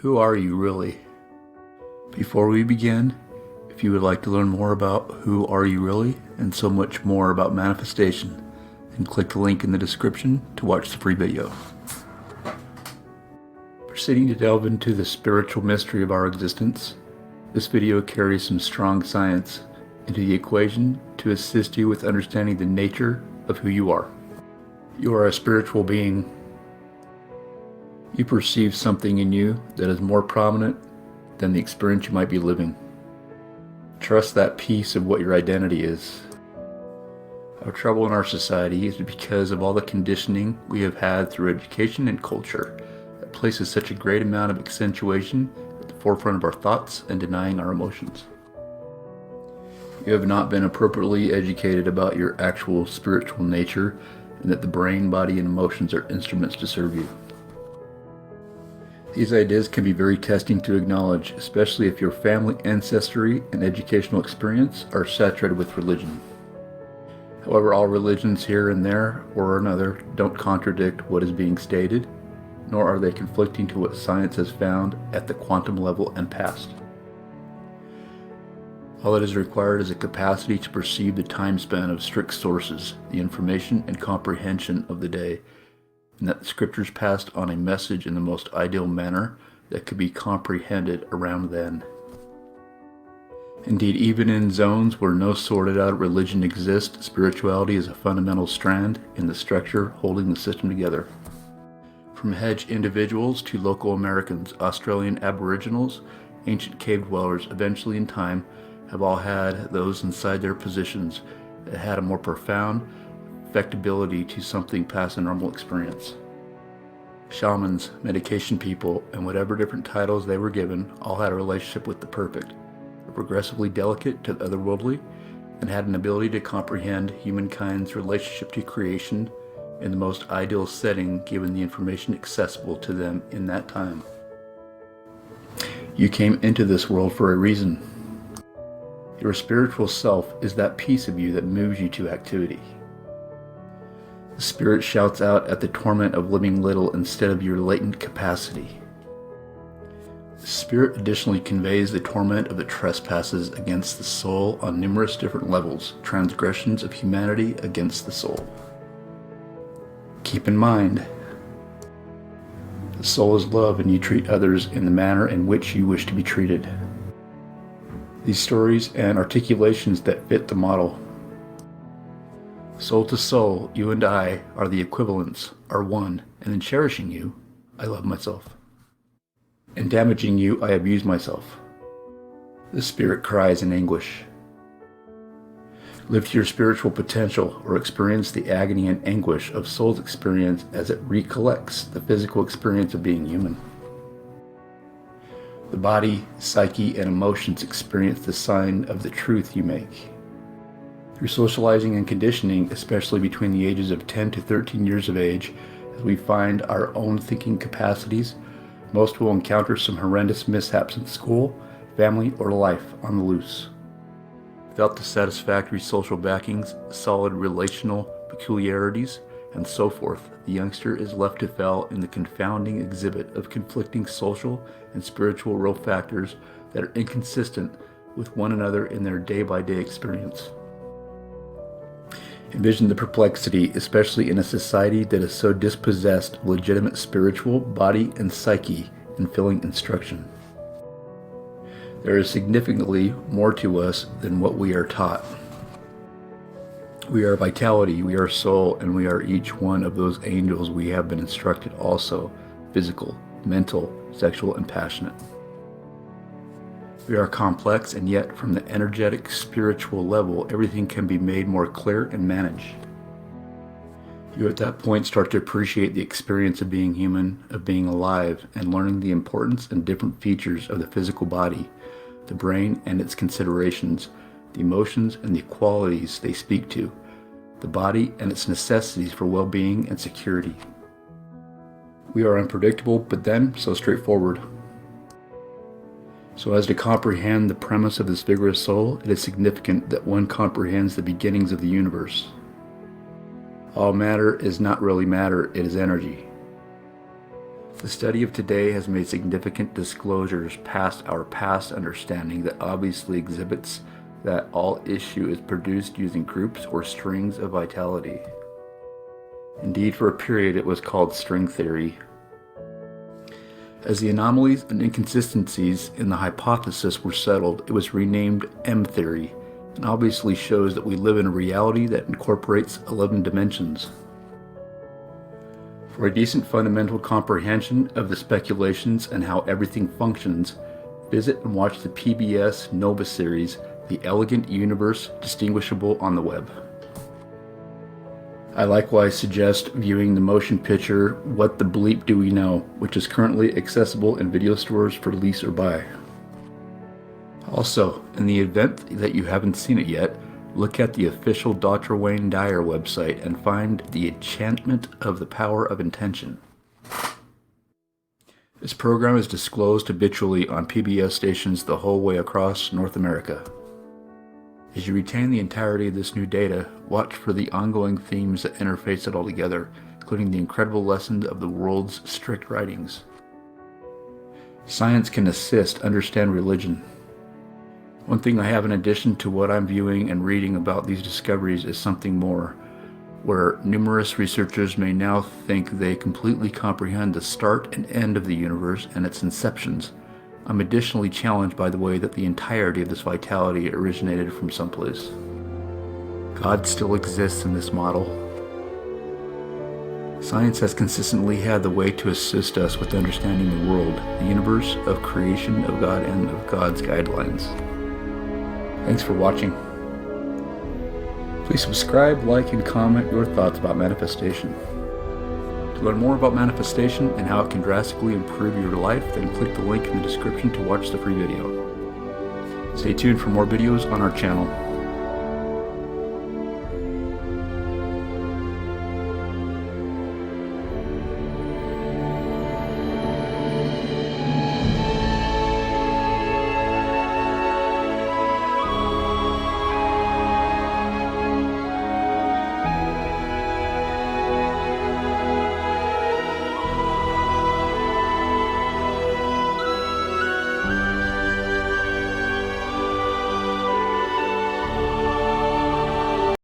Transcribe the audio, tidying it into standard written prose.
Who are you really? Before we begin, if you would like to learn more about who are you really and so much more about manifestation, then click the link in the description to watch the free video. Proceeding to delve into the spiritual mystery of our existence, this video carries some strong science into the equation to assist you with understanding the nature of who you are. You are a spiritual being. You perceive something in you that is more prominent than the experience you might be living. Trust that piece of what your identity is. Our trouble in our society is because of all the conditioning we have had through education and culture that places such a great amount of accentuation at the forefront of our thoughts and denying our emotions. You have not been appropriately educated about your actual spiritual nature and that the brain, body, and emotions are instruments to serve you. These ideas can be very testing to acknowledge, especially if your family ancestry and educational experience are saturated with religion. However, all religions here and there or another don't contradict what is being stated, nor are they conflicting to what science has found at the quantum level and past. All that is required is a capacity to perceive the time span of strict sources, the information and comprehension of the day, and that the scriptures passed on a message in the most ideal manner that could be comprehended around then. Indeed, even in zones where no sorted out religion exists, spirituality is a fundamental strand in the structure holding the system together. From hedge individuals to local Americans, Australian Aboriginals, ancient cave dwellers, eventually in time, have all had those inside their positions that had a more profound affectability to something past a normal experience. Shamans, medication people, and whatever different titles they were given all had a relationship with the perfect, progressively delicate to the otherworldly, and had an ability to comprehend humankind's relationship to creation in the most ideal setting given the information accessible to them in that time. You came into this world for a reason. Your spiritual self is that piece of you that moves you to activity. The spirit shouts out at the torment of living little instead of your latent capacity. The spirit additionally conveys the torment of the trespasses against the soul on numerous different levels, transgressions of humanity against the soul. Keep in mind, the soul is love and you treat others in the manner in which you wish to be treated. These stories and articulations that fit the model. Soul to soul, you and I are the equivalents, are one, and in cherishing you, I love myself. In damaging you, I abuse myself. The spirit cries in anguish. Live to your spiritual potential or experience the agony and anguish of soul's experience as it recollects the physical experience of being human. The body, psyche, and emotions experience the sign of the truth you make. Through socializing and conditioning, especially between the ages of 10 to 13 years of age, as we find our own thinking capacities, most will encounter some horrendous mishaps in school, family, or life on the loose. Without the satisfactory social backings, solid relational peculiarities, and so forth, the youngster is left to fail in the confounding exhibit of conflicting social and spiritual role factors that are inconsistent with one another in their day-by-day experience. Envision the perplexity, especially in a society that is so dispossessed of legitimate spiritual body and psyche in filling instruction. There is significantly more to us than what we are taught. We are vitality, we are soul, and we are each one of those angels we have been instructed also, physical, mental, sexual, and passionate. We are complex, and yet from the energetic spiritual level, everything can be made more clear and managed. You at that point start to appreciate the experience of being human, of being alive, and learning the importance and different features of the physical body, the brain and its considerations, the emotions and the qualities they speak to, the body and its necessities for well-being and security. We are unpredictable, but then so straightforward. So as to comprehend the premise of this vigorous soul, it is significant that one comprehends the beginnings of the universe. All matter is not really matter, it is energy. The study of today has made significant disclosures past our past understanding that obviously exhibits that all issue is produced using groups or strings of vitality. Indeed, for a period it was called string theory. As the anomalies and inconsistencies in the hypothesis were settled, it was renamed M theory, and obviously shows that we live in a reality that incorporates 11 dimensions. For a decent fundamental comprehension of the speculations and how everything functions, visit and watch the PBS Nova series, The Elegant Universe Distinguishable on the Web. I likewise suggest viewing the motion picture What the Bleep Do We Know, which is currently accessible in video stores for lease or buy. Also, in the event that you haven't seen it yet, look at the official Dr. Wayne Dyer website and find The Enchantment of the Power of Intention. This program is disclosed habitually on PBS stations the whole way across North America. As you retain the entirety of this new data, watch for the ongoing themes that interface it all together, including the incredible lessons of the world's strict writings. Science can assist understand religion. One thing I have in addition to what I'm viewing and reading about these discoveries is something more, where numerous researchers may now think they completely comprehend the start and end of the universe and its inceptions. I'm additionally challenged by the way that the entirety of this vitality originated from someplace. God still exists in this model. Science has consistently had the way to assist us with understanding the world, the universe of creation of God and of God's guidelines. Thanks for watching. Please subscribe, like, and comment your thoughts about manifestation. To learn more about manifestation and how it can drastically improve your life, then click the link in the description to watch the free video. Stay tuned for more videos on our channel.